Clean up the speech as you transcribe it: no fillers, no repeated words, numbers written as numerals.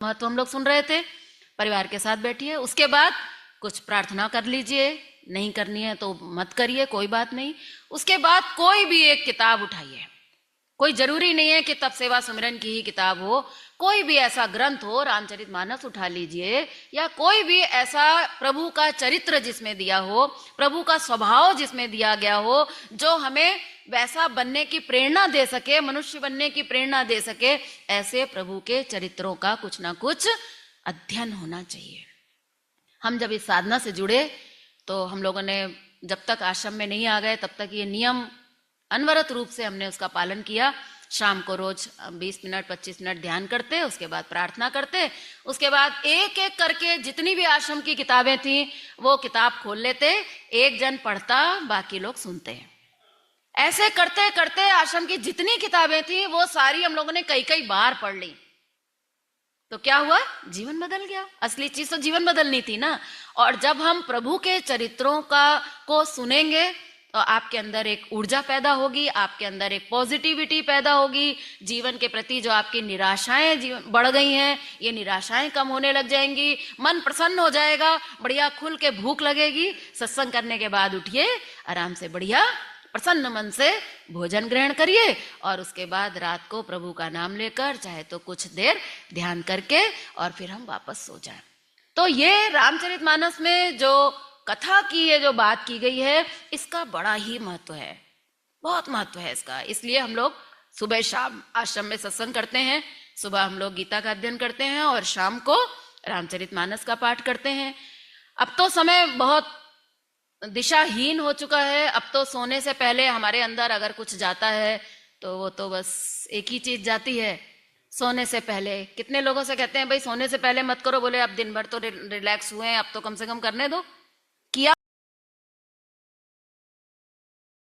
महत्व हम लोग सुन रहे थे। परिवार के साथ बैठिए, उसके बाद कुछ प्रार्थना कर लीजिए, नहीं करनी है तो मत करिए, कोई बात नहीं। उसके बाद कोई भी एक किताब उठाइए, कोई जरूरी नहीं है कि तब सेवा सुमिरन की ही किताब हो, कोई भी ऐसा ग्रंथ हो, रामचरितमानस उठा लीजिए, या कोई भी ऐसा प्रभु का चरित्र जिसमें दिया हो, प्रभु का स्वभाव जिसमें दिया गया हो, जो हमें वैसा बनने की प्रेरणा दे सके, मनुष्य बनने की प्रेरणा दे सके, ऐसे प्रभु के चरित्रों का कुछ ना कुछ अध्ययन होना चाहिए। हम जब इस साधना से जुड़े तो हम लोगों ने जब तक आश्रम में नहीं आ गए तब तक ये नियम अनवरत रूप से हमने उसका पालन किया। शाम को रोज 20 मिनट 25 मिनट ध्यान करते, उसके बाद प्रार्थना करते, उसके बाद एक एक करके जितनी भी आश्रम की किताबें थी वो किताब खोल लेते, एक जन पढ़ता, बाकी लोग सुनते। ऐसे करते करते आश्रम की जितनी किताबें थी वो सारी हम लोगों ने कई कई बार पढ़ ली। तो क्या हुआ? जीवन बदल गया। असली चीज तो जीवन बदलनी थी ना। और जब हम प्रभु के चरित्रों को सुनेंगे तो आपके अंदर एक ऊर्जा पैदा होगी, आपके अंदर एक पॉजिटिविटी पैदा होगी, जीवन के प्रति जो आपकी निराशाएं बढ़ गई हैं, ये निराशाएं कम होने लग जाएंगी, मन प्रसन्न हो जाएगा, बढ़िया खुल के भूख लगेगी। सत्संग करने के बाद उठिए, आराम से बढ़िया प्रसन्न मन से भोजन ग्रहण करिए, और उसके बाद रात को प्रभु का नाम लेकर चाहे तो कुछ देर ध्यान करके और फिर हम वापस सो जाएं। तो ये रामचरितमानस में जो कथा की ये जो बात की गई है, इसका बड़ा ही महत्व है, बहुत महत्व है इसका। इसलिए हम लोग सुबह शाम आश्रम में सत्संग करते हैं। सुबह हम लोग गीता का अध्ययन करते हैं और शाम को रामचरितमानस का पाठ करते हैं। अब तो समय बहुत दिशाहीन हो चुका है। अब तो सोने से पहले हमारे अंदर अगर कुछ जाता है तो वो तो बस एक ही चीज जाती है, सोने से पहले। कितने लोगों से कहते हैं भाई सोने से पहले मत करो, बोले अब दिन भर तो रिलैक्स हुए हैं, अब तो कम से कम करने दो।